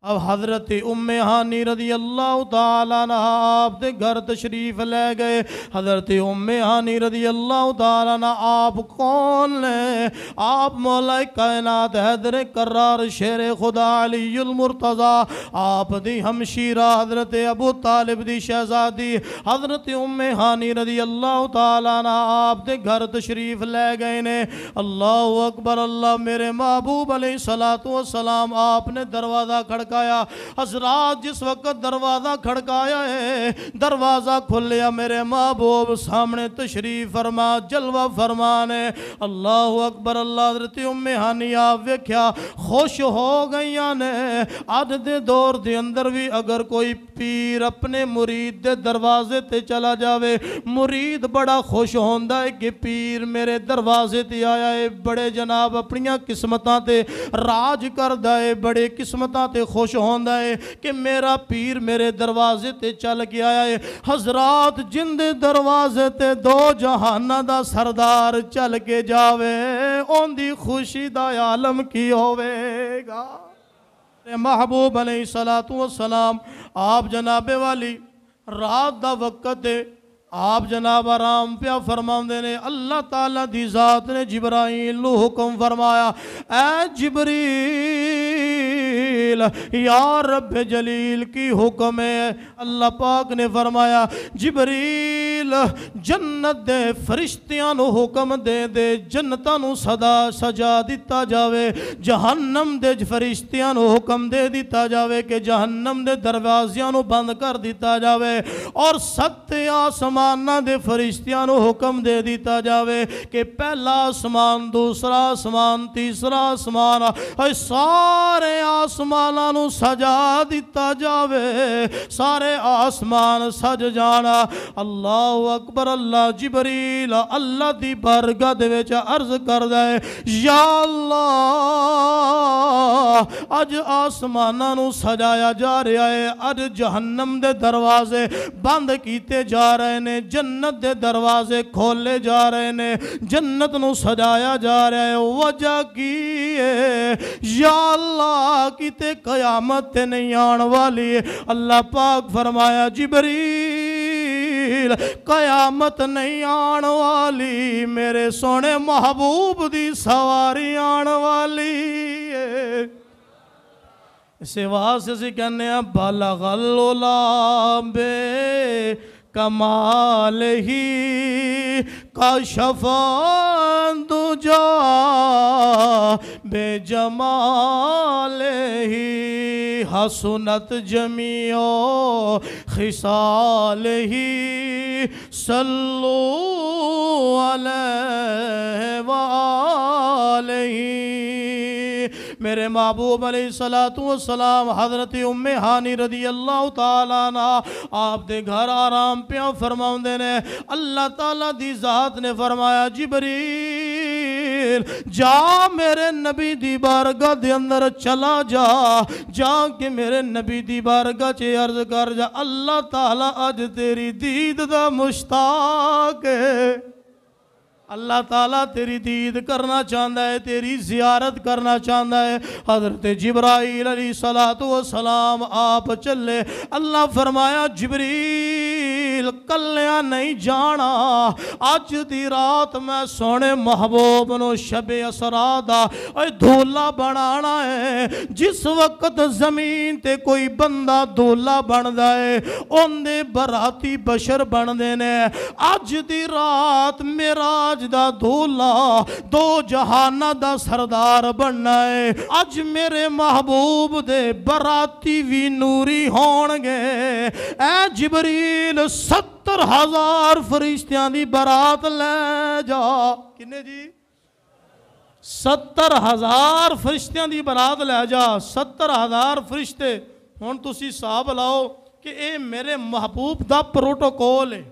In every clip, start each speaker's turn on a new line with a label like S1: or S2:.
S1: اب حضرت ام ہانی رضی اللہ تعالیٰ عنہ آپ دے گھر تشریف لے گئے. حضرت ام ہانی رضی اللہ تعالیٰ عنہ آپ کون لیں؟ آپ مولا کائنات حیدر کرار شیر خدا علی المرتضیٰ، آپ دی ہمشیرہ حضرت ابو طالب دی شہزادی حضرت ام ہانی رضی اللہ تعالیٰ عنہ آپ دے گھر تشریف لے گئے نے. اللہ اکبر اللہ. میرے محبوب علیہ السلام آپ نے دروازہ کھڑکایا. حضرات جس وقت دروازہ کھڑکایا ہے دروازہ کھلیا، میرے محبوب سامنے تشریف فرما جلوہ فرمانے. اللہ اکبر اللہ. حضرت ام ہانی آپ ویکھیا خوش ہو گئیاں نے. اج دے دور دے اندر بھی اگر کوئی پیر اپنے مرید دے دروازے تے چلا جاوے مرید بڑا خوش ہوندا ہے کہ پیر میرے دروازے تے آیا ہے. بڑے جناب اپنیاں قسمتاں تے راج کردا ہے، بڑے قسمتاں تے خوش ہوندا ہے کہ میرا پیر میرے دروازے تے چل کے آیا ہے. حضرات جن دے دروازے تے دو جہاناں دا سردار چل کے جاوے اون دی خوشی دا عالم کی ہوے گا. محبوب علیہ السلام آپ جناب والی رات دا وقت ہے، آپ جناب آرام پیا فرماندے نے. اللہ تعالیٰ دی ذات نے جبرائیل نو حکم فرمایا، اے جبریل یا رب جلیل کی حکم ہے. اللہ پاک نے فرمایا جبریل جنت دے فرشتیاں نو حکم دے دے جنتاں نو سجا دیتا جاوے، جہنم دے فرشتیاں نو حکم دے دیتا جاوے کہ جہنم دے دروازیاں نو بند کر دیتا جاوے، اور 7 آسماناں دے فرشتیاں نو حکم دے دیتا جاوے کہ پہلا آسمان، دوسرا آسمان، تیسرا آسمان، سارے آسماناں نو سجا دیتا جاوے. سارے آسمان سج جانا. اللہ اکبر اللہ. جبریل اللہ دی بارگاہ دے وچ عرض کردا ہے یا اللہ اج آسماناں نو سجایا جا رہا ہے، اج جہنم دے دروازے بند کیتے جا رہے نے، جنت دے دروازے کھولے جا رہے نے، جنت نو سجایا جا رہا ہے. وجہ کی ہے یا اللہ کیتے قیامت تے نہیں آن والی. اللہ پاک فرمایا جبریل قیامت نہیں آن والی، میرے سونے محبوب دی سواری آن والی ہے. اسے واسطے سے کہنے ہیں بلغ العلا بے کمال ہی کشف دجا بے جمال ہی حسنت جمیع خصال ہی صلو علیہ وآلہ. میرے محبوب علیہ السلام حضرت ام ہانی رضی اللہ تعالیٰ عنہ آپ دے گھر آرام پیا فرماؤندے نے. اللہ تعالیٰ دی ذات نے فرمایا جبریل جا میرے نبی دی بارگاہ دے اندر چلا جا کہ میرے نبی دی بارگاہ چے عرض کر جا اللہ تعالیٰ اج تیری دید دا مشتاق ہے. اللہ تعالیٰ تیری دید کرنا چاہتا ہے، تیری زیارت کرنا چاہتا ہے. حضرت جبرائیل علیہ السلام آپ چلے. اللہ فرمایا جبریل کلیاں نہیں جانا، آج دی رات میں سونے محبوب نو شب اسرا دا دھولا بنانا ہے. جس وقت زمین تے کوئی بندہ دھولا بندا ہے ان دے براتی بشر بندے نے. آج دی رات میرا دا دھولا دو جہانہ دا سردار بننا ہے. اج میرے محبوب دے براتی وی نوری ہونگے. اے جبریل 70,000 فرشتیاں دی برات لے جا. کنے جی 70,000 فرشتیاں دی برات لے جا. 70,000 فرشتے. ہن تسی حساب لاؤ کہ اے میرے محبوب دا پروٹوکول ہے.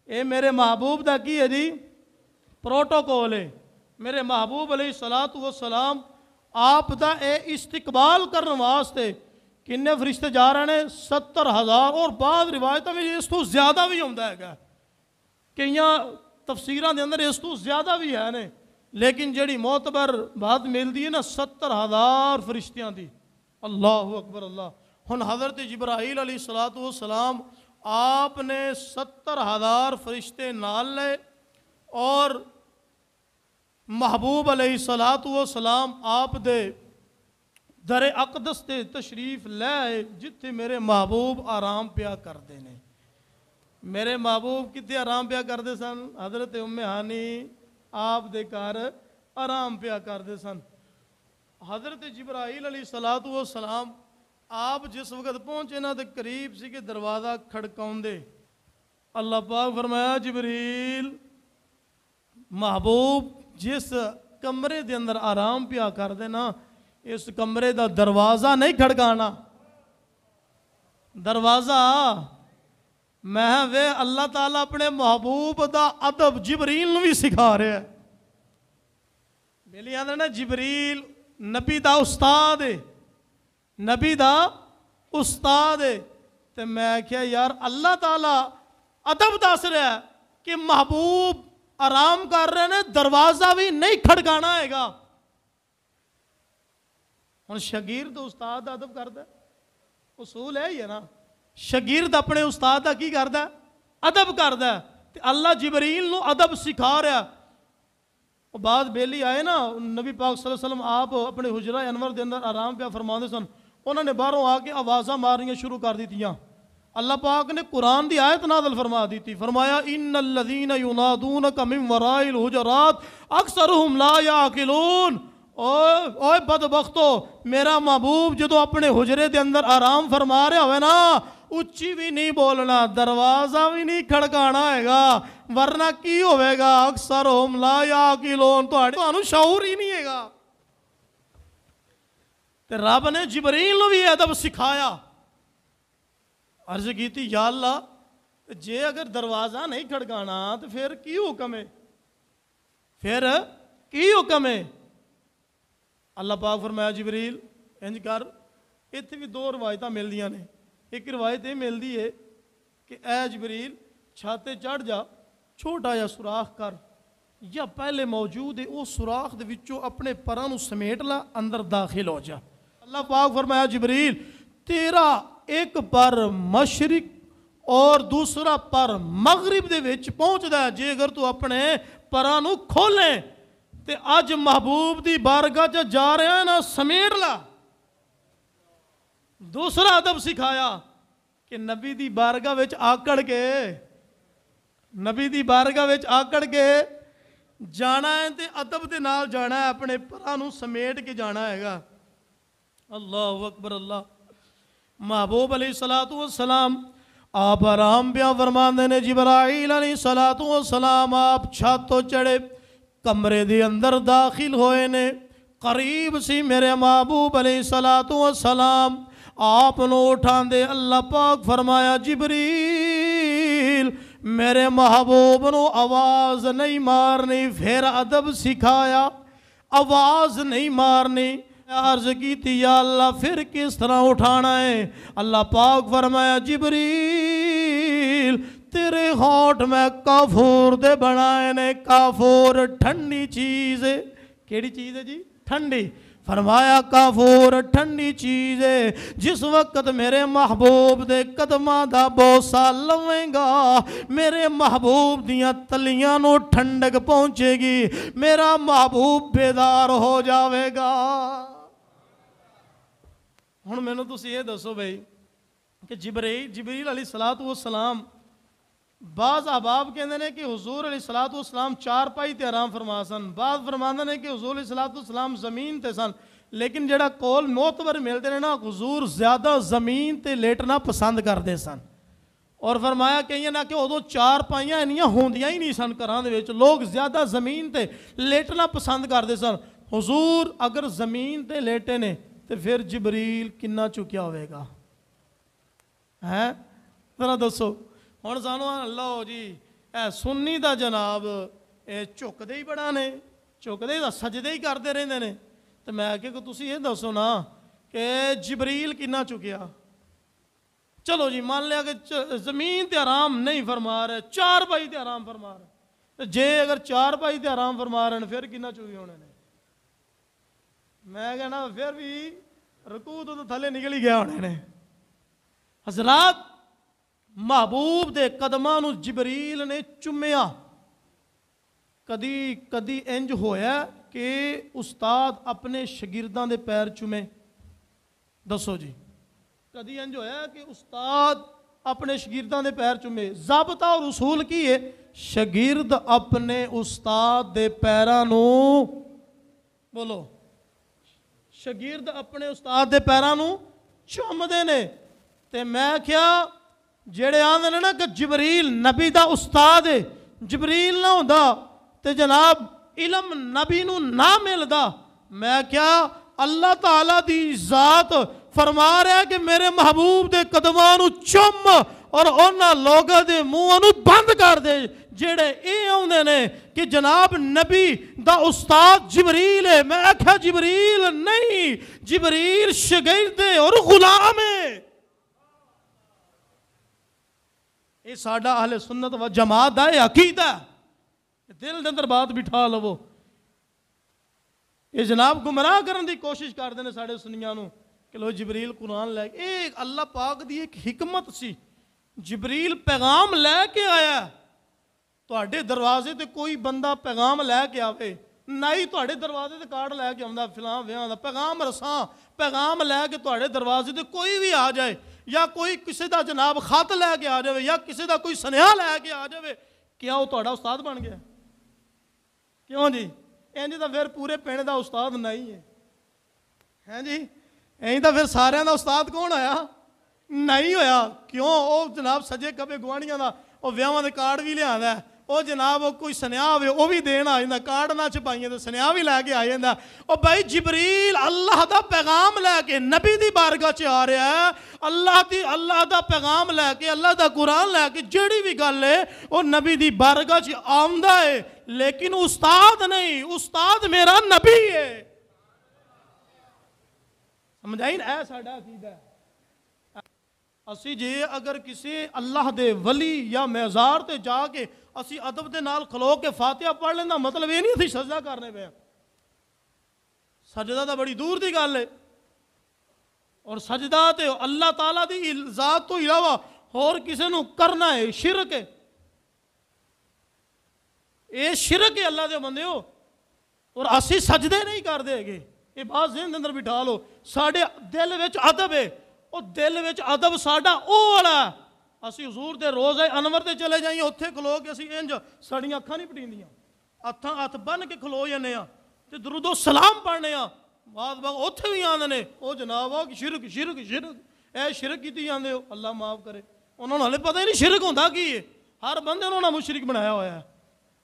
S1: اے میرے محبوب دا کی ہے جی پروٹوکول ہے. میرے محبوب علیہ السلام آپ دا اے استقبال کرنے واسطے کنے فرشتے جا رہے ہیں 70,000. اور بعض روایتوں میں اس تو زیادہ بھی ہوندہ ہے کہ یہاں تفسیران دے اندر اس تو زیادہ بھی ہے نے. لیکن جڑی معتبر بات مل دی ہے نا 70,000 فرشتیاں دی. اللہ اکبر اللہ. ہن حضرت جبرائیل علیہ السلام آپ نے 70,000 فرشتے نال لے اور محبوب علیہ السلام آپ دے در اقدس تے تشریف لے آئے جتھے میرے محبوب آرام پیا کردے نے. میرے محبوب کتنے آرام پیا کردے سن؟ حضرت ام ہانی آپ دے گھر آرام پیا کردے سن. حضرت جبرائیل علیہ السلام آپ جس وقت پہنچے نا تے قریب سی کہ دروازہ کھڑکاؤں دے. اللہ پاک فرمایا جبریل محبوب جس کمرے دے اندر آرام پیا کر دینا اس کمرے دا دروازہ نہیں کھڑکانا. دروازہ میں وے اللہ تعالیٰ اپنے محبوب دا ادب جبریل نو بھی سکھا رہے ہیں. میلی آدھے نا جبریل نبی دا استاد ہے, نبی دا استاد ہے. تے میں کیا یار اللہ تعالیٰ ادب دس رہا ہے کہ محبوب آرام کر رہے ہیں دروازہ بھی نہیں کھڑکانا ہے گا. ہن شاگرد استاد دا ادب کردا ہے, اصول ہے ہی ہے نا. شاگرد اپنے استاد دا کی کردا ہے؟ ادب کردا ہے. تے اللہ جبریل نو ادب سکھا رہا. بعد بیلی آئے نا نبی پاک صلی اللہ علیہ وسلم آپ اپنے حجرہ انور دے اندر آرام پیا فرماندے سن. انہوں نے باہروں آ کے آوازاں مارنیاں شروع کر دیتیاں. اللہ پاک نے قرآن دی آیت نازل فرما دی تھی. فرمایا ان الذین ینادونک من وراء الحجرات اکثرهم لا یعقلون. اوے بدبختو, میرا محبوب جدو اپنے حجرے دے اندر آرام فرما رہے ہوئے نا اچھی بھی نہیں بولنا, دروازہ بھی نہیں کھڑکانا ہے گا, ورنہ کی ہوئے گا اکثرهم لا یعقلون, تو شعور ہی نہیں ہے گا. تے رب نے جبریل نو بھی ادب سکھایا. عرض کی تھی یا اللہ جے اگر دروازہ نہیں کھڑکانا تو پھر کی حکم ہے؟ پھر کی حکم ہے؟ اللہ پاک فرمایا جبریل انج کر. اتنے بھی دو روایتاں مل دیاں نے. ایک روایت یہ ملتی ہے کہ اے جبریل چھاتے چڑھ جا, چھوٹا یا سوراخ کر, یا پہلے موجود ہے اس سوراخ دے وچوں اپنے پرانو سمیٹ لا, اندر داخل ہو جا. اللہ پاک فرمایا جبریل تیرا ایک پر مشرق اور دوسرا پر مغرب دے وچ پہنچدا ہے. جے اگر تو اپنے پرانو کھولیں تے اج محبوب دی بارگاہ چ جا رہا ہے نا سمیٹ لا. دوسرا ادب سکھایا کہ نبی دی بارگاہ وچ آکڑ کے, نبی دی بارگاہ وچ آکڑ کے جانا ہے تے ادب دے نال جانا ہے, اپنے پرانو سمیٹ کے جانا ہے گا. اللہ اکبر اللہ. محبوب علیہ السلام آپ آرام پیا فرماندے نے. جبرائیل علیہ السلام آپ چھاتوں چڑھے کمرے دے اندر داخل ہوئے نے. قریب سی میرے محبوب علیہ السلام آپ نو اٹھان دے. اللہ پاک فرمایا جبریل میرے محبوب نو آواز نہیں مارنی. پھر ادب سکھایا آواز نہیں مارنی. عرض کی تھی یا اللہ پھر کس طرح اٹھانا ہے؟ اللہ پاک فرمایا جبریل تیرے ہونٹ میں کافور دے بنائے نے. کافور ٹھنڈی چیز ہے. کیڑی چیز ہے جی؟ ٹھنڈی. فرمایا کافور ٹھنڈی چیز ہے. جس وقت میرے محبوب دے قدماں دا بوسا لویں گا میرے محبوب دیاں تلیاں نو ٹھنڈک پہنچے گی, میرا محبوب بیدار ہو جاوے گا. ہن مینوں تسی یہ دسو بھائی کہ جبریل علیہ السلام بعض احباب کہندے نے کہ حضور علیہ السلام چار پائی تے آرام فرما سن. بعض فرماندے نے کہ حضور علیہ السلام زمین تے سن. لیکن جڑا قول معتبر ملتے ہیں نا حضور زیادہ زمین تے لیٹنا پسند کرتے سن. اور فرمایا کہیں نہ کہ ادو چار پائیاں انیاں ہوندیاں ہی نہیں سن گھراں دے وچ, لوگ زیادہ زمین تے لیٹنا پسند کرتے سن. حضور اگر زمین تے لیٹے نے تو پھر جبریل کنا چکیا ہوئے گا ہے؟ ذرا دسو. ہن سانو اللہ جی اے سنی دا جناب اے چکدے ہی بڑا نے, چکدے دا سجدے ہی کرتے رہندے نے. تو میں کہ تسی یہ دسو نا کہ جبریل کنا چکیا. چلو جی مان لیا کہ زمین تے آرام نہیں فرما رہے, چار پائی تے آرام فرما رہے. جے اگر چار پائی تے آرام فرما رہے ہیں پھر کنا چکی ہونے نے. میں کہنا پھر بھی رکوع تو تھلے نکل ہی گیا ہونے نے. حضرات محبوب دے قدماں نو جبریل نے چومیا. کدی کدی انج ہویا کہ استاد اپنے شاگرداں دے پیر چومے؟ دسو جی کدی انج ہویا کہ استاد اپنے شاگرداں دے پیر چومے؟ ضابطہ اور اصول کی ہے شاگرد اپنے استاد دے پیراں نو بولو شاگرد اپنے استاد دے پیراں نو چومدے نے. تے میں کیا جڑے آندے نے نا کہ جبریل نبی دا استاد ہے، جبریل نہ ہوندا تے جناب علم نبی نو نہ ملدا. میں کیا اللہ تعالیٰ دی ذات فرما رہا ہے کہ میرے محبوب دے قدماں نو چوم اور انہاں لوگاں دے منہاں نو بند کر دے جڑے اے آوندے نے کہ جناب نبی دا استاد جبریل ہے. میں آکھیا جبریل نہیں، جبریل شاگرد اور غلام ہے. یہ ساڈا اہل سنت و جماعت دا عقیدہ ہے، دل دے اندر بات بٹھا لو. یہ جناب گمراہ کرن دی کوشش کردے نے ساڈے سنیاں نو کہ لو جبریل قرآن لے کے. ایک اللہ پاک دی ایک حکمت سی، جبریل پیغام لے کے آیا. تواڈے دروازے تے کوئی بندہ پیغام لے کے آوے نہیں، تواڈے دروازے تے کارڈ لے کے آوندا فلاں ویاں دا پیغام رساں پیغام لے کے تواڈے دروازے تے کوئی بھی آ جائے، یا کوئی کسی دا جناب خط لے کے آ جائے، یا کسی دا کوئی سنیہا لے کے آ جائے، کیا وہ تواڈا استاد بن گیا؟ کیوں جی؟ انج تاں پھر پورے پنڈ دا استاد نہیں ہے. ہیں جی انج تاں پھر سارے دا استاد کون ہویا؟ نہیں ہویا. کیوں؟ وہ جناب سجے کبے گوانیاں دا وہ ویاواں دے کارڈ بھی لیا ہے، وہ جناب کوئی سنیہا ہوئے وہ بھی دین آ جاندا، کارڈ نہ چھپائیے تو سنیہا بھی لے کے آ جاندا. او بھائی جبریل اللہ دا پیغام لے کے نبی دی بارگاہ چ آ رہا ہے، اللہ دا پیغام لے کے، اللہ دا قرآن لے کے، جڑی بھی گل ہے وہ نبی دی بارگاہ چ آوندا ہے، لیکن استاد نہیں. استاد میرا نبی ہے. سمجھائی نا؟ اے ساڈا عقیدہ ہے. اسی جے اگر کسی اللہ دے ولی یا میزار تے جا کے اسی ادب دے نال کھلو کے فاتحہ پڑھ لینا، مطلب یہ نہیں اسی سجدہ کرنے پہ. سجدہ تو بڑی دور دی گل ہے، اور سجدہ تے اللہ تعالیٰ دی ذات تو علاوہ اور کسی نو کرنا ہے شرک ہے. یہ شرک ہے اللہ دے بندے ہو، اور اسی سجدے نہیں کر دے گے. یہ بات ذہن اندر بٹھا لو. ساڈے دل وچ ادب ہے، وہ دل وچ ادب ساڈا او والا. اسی حضور دے روزے انور تے چلے جائیں اتھے کھلو کے اسی انج ساڑیاں اکھاں نہیں پٹیندیاں، ہتھاں ہتھ بن کے کھلو جانے ہاں تے درود و سلام پڑھنے ہاں. بعد اتھے بھی آندے نے او جناب شرک شرک شرک، اے شرک کیتی جاندے ہو، اللہ معاف کرے. انہوں نے ہلے پتہ ہی نہیں شرک ہوندا کی ہے. ہر بندے انہوں نے مشرک بنایا ہوا ہے.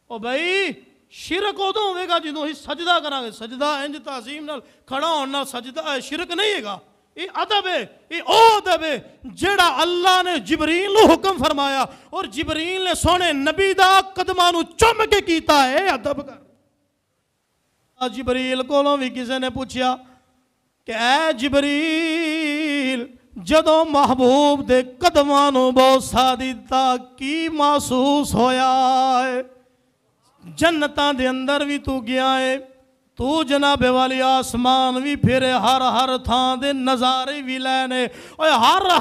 S1: او بھائی شرک ادوں ہوئے گا جدوں ہی سجدہ کریں گے. سجدہ انج تعظیم نال کھڑا ہونا سجدہ ہے، شرک نہیں ہے گا. یہ ادب ہے، یہ او ادب ہے جڑا اللہ نے جبریل نو حکم فرمایا اور جبریل نے سونے نبی دا قدماں نو چوم کے کیتا ہے. ادب کر. جبریل کولوں بھی کسی نے پوچھیا کہ اے جبریل جدوں محبوب دے قدماں نو بوسا دتا کی محسوس ہویا ہے؟ جنتاں دے اندر بھی تو گیا ہے، تو جناب والی آسمان بھی پھرے، ہر تھان دے نظارے بھی لینے، اور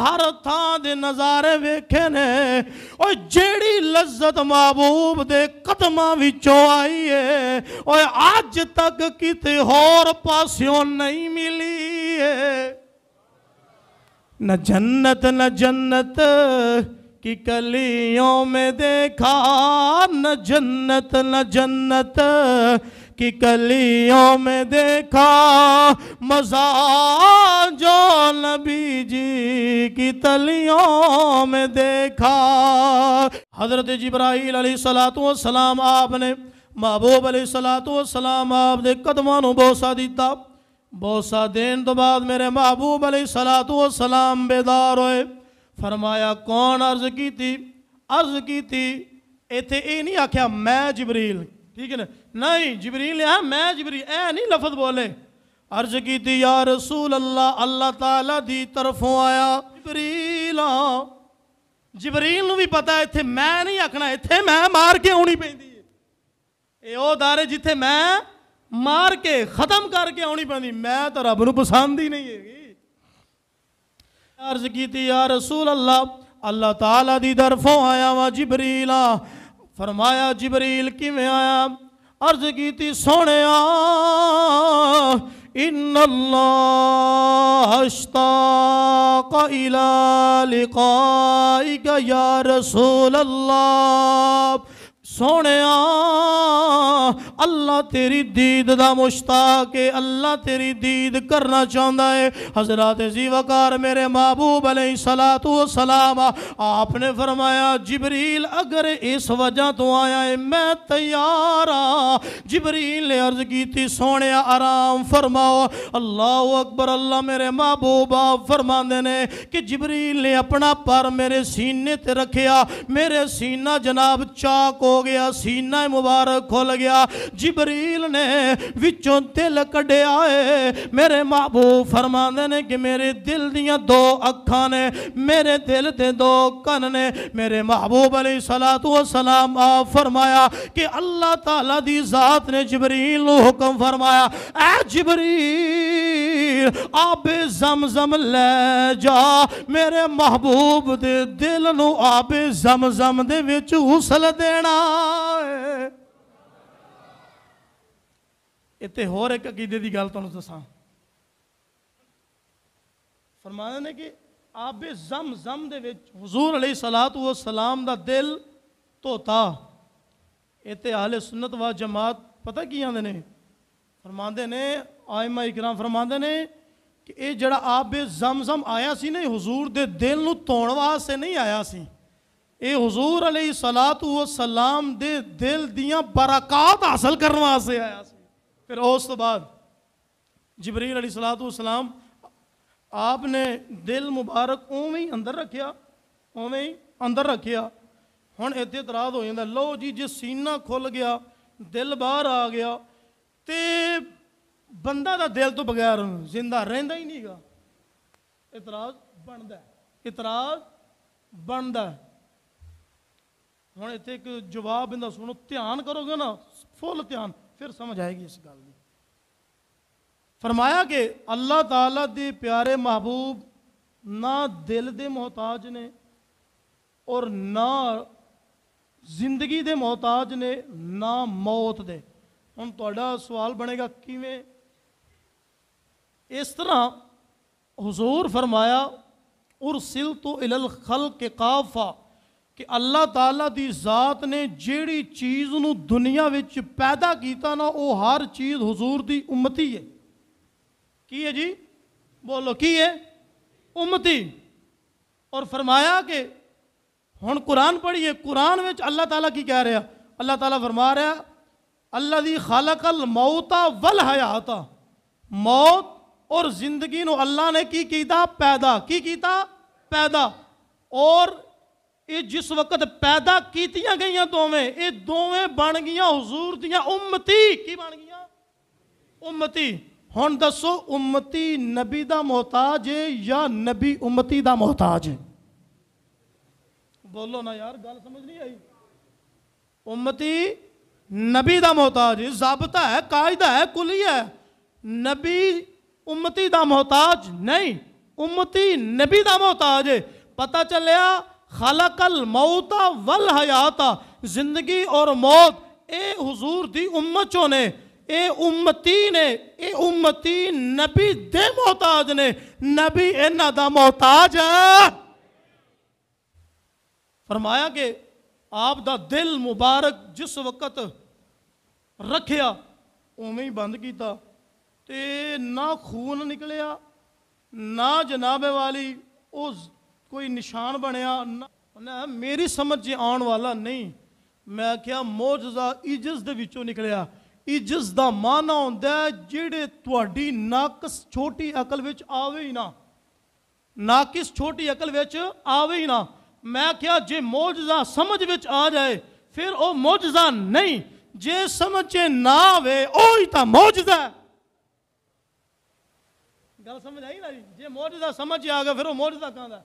S1: ہر تھان دے نظارے ویکھے نے. اور جیڑی لذت محبوب دے قدماں وچوں آئی ہے اور آج تک کتے اور پاسیوں نہیں ملی ہے. نہ جنت کی کلیوں میں دیکھا، نہ جنت کی کلیوں میں دیکھا، مزہ جو نبی جی کی تلیوں میں دیکھا. حضرت جبرائیل علیہ السلام آپ نے محبوب علیہ السلام آپ دے قدماں نو بوسا دیتا. بوسا دین تو بعد میرے محبوب علیہ السلام بیدار ہوئے. فرمایا کون عرض کی تھی؟ ایتھے اے نہیں آکھیا میں جبریل، ٹھیک ہے نا؟ نہیں جبریل نے میں جبریل اے نہیں لفظ بولے. عرض کی تھی یا رسول اللہ، اللہ تعالیٰ دی طرفوں آیا جبریل. جبریل نو بھی پتا ایتھے میں نہیں آکھنا، ایتھے میں مار کے ہونی پیندی ہے. اے او دارے جتھے میں مار کے ختم کر کے آنی پہنی. میں تو رب نو پسند ہی نہیں ہے. عرض کی یا رسول اللہ، اللہ تعالیٰ دی طرفوں آیا وا جبریل آ۔ فرمایا جبریل کیویں آیا؟ عرض کی سونیا ان اللہ اشتاق الى لقائک یا رسول اللہ، سونیا اللہ تیری دید دا مشتاق ہے، اللہ تیری دید کرنا چاہتا ہے۔ حضرات ذی وقار میرے محبوب علیہ السلام آپ نے فرمایا جبریل اگر اس وجہ تو آیا ہے میں تیار ہاں۔ جبریل نے عرض کی تھی سونیا آرام فرماؤ۔ اللہ اکبر، اللہ میرے محبوب آپ فرما دینے کہ جبریل نے اپنا پر میرے سینے تے رکھیا، میرے سینہ جناب چاک ہو گیا، سینہ مبارک کھل گیا۔ جبریل نے وچوں دل کڈے آئے، میرے محبوب فرماندے نے کہ میرے دل دیاں دو اکھاں نے، میرے دل دے دو کن نے۔ میرے محبوب علیہ السلام آپ فرمایا کہ اللہ تعالیٰ دی ذات نے جبریل نو حکم فرمایا اے جبریل آب زمزم لے جا، میرے محبوب دے دل نو آب زمزم دے وچ غسل دینا ہے۔ اتنے ہور ایک عقیدے دی گل تانوں دساں، فرمایا نے کہ آب زمزم دے وچ حضور علیہ السلام دا دل دھوتا۔ اتنے اہل سنت و جماعت پتہ کی آندے نے؟ فرماندے نے آئمہ اکرام فرماندے نے کہ اے جڑا آب زمزم آیا سی نہیں حضور دے دل نو دھون واسطے نہیں آیا سی، اے حضور علیہ السلام دے دل دیاں برکات حاصل کرنے واسطے آیا سی۔ پھر اس تو بعد جبریل علیہ السلام آپ نے دل مبارک اوویں اندر رکھیا، اوویں اندر رکھیا۔ ہن اتنے اعتراض ہو جاتا لو جی جے سینہ کھل گیا دل باہر آ گیا تے بندہ دا دل تو بغیر زندہ رہندا ہی نہیں گا۔ اعتراض بندا ہے، اعتراض بندا ہے۔ ہن اتنے ایک جواب اندا سنو، دھیان کرو گے نا فل دھیان، پھر سمجھ آئے گی اس گل کی۔ فرمایا کہ اللہ تعالیٰ دے پیارے محبوب نہ دل دے محتاج نے اور نہ زندگی دے محتاج نے نہ موت دے۔ ہن تہاڈا سوال بنے گا کیویں؟ اس طرح حضور فرمایا ارسلت الی الخلق کافہ، کہ اللہ تعالیٰ دی ذات نے جیڑی چیز نو دنیا وچ پیدا کیتا نا وہ ہر چیز حضور دی امتی ہے۔ کی ہے جی؟ بولو کی ہے؟ امتی۔ اور فرمایا کہ ہن قرآن پڑھیے، قرآن وچ اللہ تعالیٰ کی کہہ رہا؟ اللہ تعالیٰ فرما رہا الذی خلق الموت والحیات، موت اور زندگی نو اللہ نے کی کیتا؟ پیدا۔ کی کیتا؟ پیدا۔ اور یہ جس وقت پیدا کیتیاں گئیاں دوویں، یہ دوویں بن گیاں حضور دیاں امتی۔ کی بن گیاں؟ امتی۔ ہن دسو امتی نبی دا محتاج ہے یا نبی امتی دا محتاج ہے؟ بولو نا یار، گل سمجھ نہیں آئی؟ امتی نبی دا محتاج ہے، ضابطہ ہے، قاعدہ ہے، کلیہ ہے۔ نبی امتی دا محتاج نہیں، امتی نبی دا محتاج ہے۔ پتہ چلیا خلق الموت والحیات، زندگی اور موت اے حضور دی امت چوں نے، اے امتی نے، اے امتی نبی دے محتاج نے، نبی انہاں دا محتاج ہے۔ فرمایا کہ آپ دا دل مبارک جس وقت رکھیا اوویں ہی بند کیتا تے نہ خون نکلیا نہ جناب والی اس کوئی نشان بنیا، نہ میری سمجھ آن والا نہیں۔ میں کیا معجزہ عجز دے وچوں نکلیا۔ عجز دا معنی ہوندا ہے جڑے تہاڈی ناقص چھوٹی عقل وچ آوے ہی نہ، ناقص چھوٹی عقل وچ آوے ہی نہ۔ میں کیا جے معجزہ سمجھ وچ آ جائے پھر او معجزہ نہیں، جے سمجھ نہ آوے اوہی تا معجزہ ہے۔ گل سمجھ آئی نا جی؟ جے معجزہ سمجھ آ گیا پھر وہ معجزہ کہاں ہے؟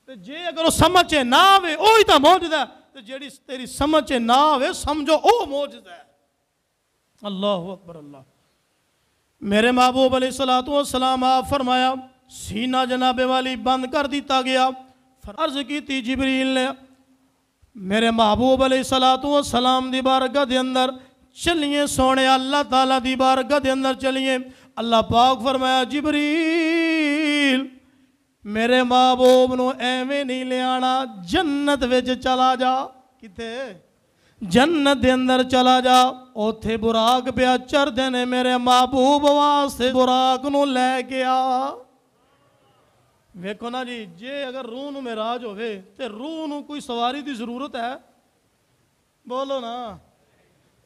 S1: جے اگر وہ سمجھ نہ آوے اوہی تا معجزہ ہے، تو جیڑی تیری سمجھ نہ آوے سمجھو او معجزہ ہے۔ اللہ اکبر اللہ۔ میرے محبوب علیہ السلام آپ فرمایا سینہ جناب والی بند کر دیتا گیا. عرض کی تھی جبریل نے میرے محبوب علیہ السلام دی بارگاہ دے اندر چلیے سونے اللہ تعالیٰ دی بارگاہ دے اندر چلیے. اللہ پاک فرمایا جبریل میرے محبوب نو ایویں نہیں لے آنا, جنت وچ چلا جا. کتے جنت دے اندر چلا جا, اوتھے براق پیا چردے نے میرے محبوب واسطے براق نو لے کے آ. ویکھو نا جی, جے اگر روح نو معراج ہوئے تے روح نو کوئی سواری دی ضرورت ہے؟ بولو نا,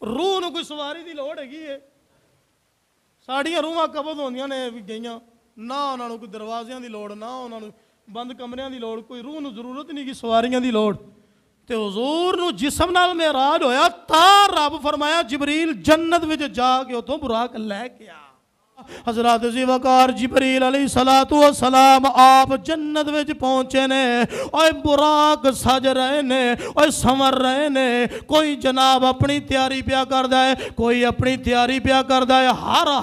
S1: روح نو کوئی سواری دی لوڑ ہے گی ہے؟ ساڑیاں روحاں قبض ہوندیاں نے گئیاں, نہ انہاں نو کوئی دروازیاں دی لوڑ, نہ انہاں نو بند کمریاں دی لوڑ, کوئی روح نو ضرورت نہیں کی سواریاں دی لوڑ. تے حضور نو جسم نال معراج ہویا تا رب فرمایا جبریل جنت وچ جا کے اتوں براق لے کے آ. حضرات ذی وقار جبریل علیہ السلام آپ جنت وچ پہنچے نے, اوے براق سج رہے نے, اوے سمر رہے نے. کوئی جناب اپنی تیاری پیا کردا ہے, کوئی اپنی تیاری پیا کردا ہے.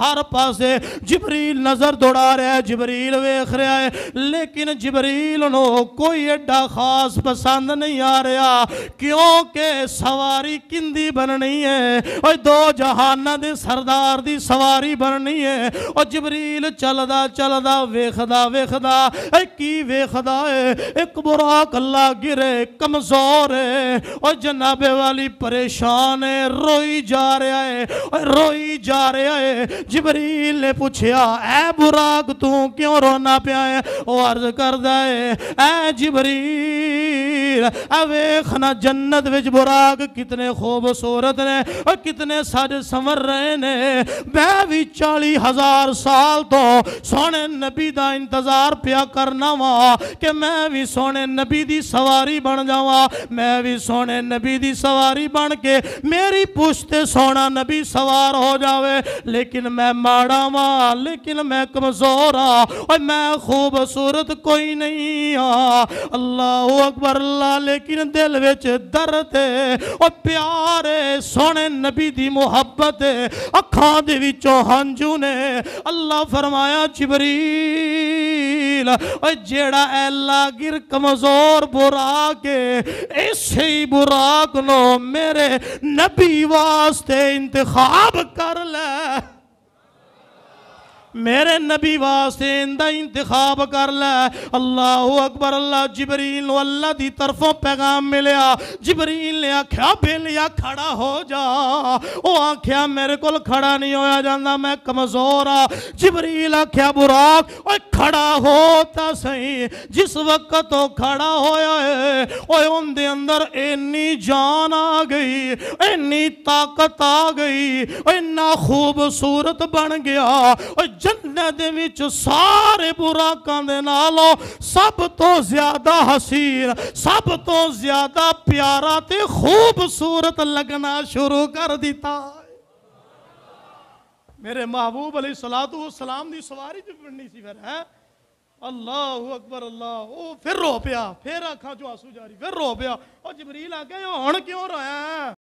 S1: ہر پاسے جبریل نظر دوڑا رہا ہے, جبریل ویکھ رہا ہے, لیکن جبریل نو کوئی ایڈا خاص پسند نہیں آ رہا, کیونکہ سواری کندی بننی ہے, اوے دو جہاناں دے سردار دی سواری بننی ہے. اور جبریل چلدا ویکھدا اے کی ویکھدا ہے, ایک براق اللہ گرے کمزور ہے, اور جناب والی پریشان ہے, روئی جا رہا ہے. جبریل نے پوچھا اے براق تو کیوں رونا پیا ہے؟ وہ عرض کردا ہے اے جبریل اے ویکھنا جنت وچ براق کتنے خوبصورت نے اور کتنے سج سمر رہے نے. میں بھی 40,000 سال تو سونے نبی دا انتظار پیا کرنا وا کہ میں بھی سونے نبی دی سواری بن جاواں, میں بھی سونے نبی دی سواری بن کے میری پشت سونا نبی سوار ہو جاوے. لیکن میں ماڑا وا, لیکن میں کمزور ہاں, اور میں خوبصورت کوئی نہیں ہاں. اللہ اکبر اللہ. لیکن دل وچ درد ہے اور پیار ہے, سونے نبی دی محبت ہے, اکھاں دے وچوں ہنجو نے. اللہ فرمایا جبریل اے جیڑا اے لاگر کمزور براق ہے, اسی براق نو میرے نبی واسطے انتخاب کر لے, میرے نبی واسطے اندہ انتخاب کر لے. اللہ اکبر اللہ. جبریل نو اللہ دی طرفوں پیغام ملیا. جبریل نے آکھیا بیلیا کھڑا ہو جا. او آکھیا میرے کول کھڑا نہیں ہویا جاندہ, میں کمزور ہاں. جبریل آکھیا براق اوے کھڑا ہوتا صحیح. جس وقت تو کھڑا ہویا ہے اوے ان دے اندر اینی جان آ گئی, اینی طاقت آ گئی, اینا خوبصورت بن گیا. جنت دے وچ سارے براقاں دے نالوں سب تو زیادہ حسین, سب تو زیادہ پیارا تے خوبصورت لگنا شروع کر دیتا. میرے محبوب علیہ السلام دی سواری جو بننی سی پھر ہے. اللہ اکبر اللہ. او پھر رو پیا, پھر آنکھاں چوں آنسو جاری, پھر رو پیا. اور جبریل آ گئے ہن کیوں رویا؟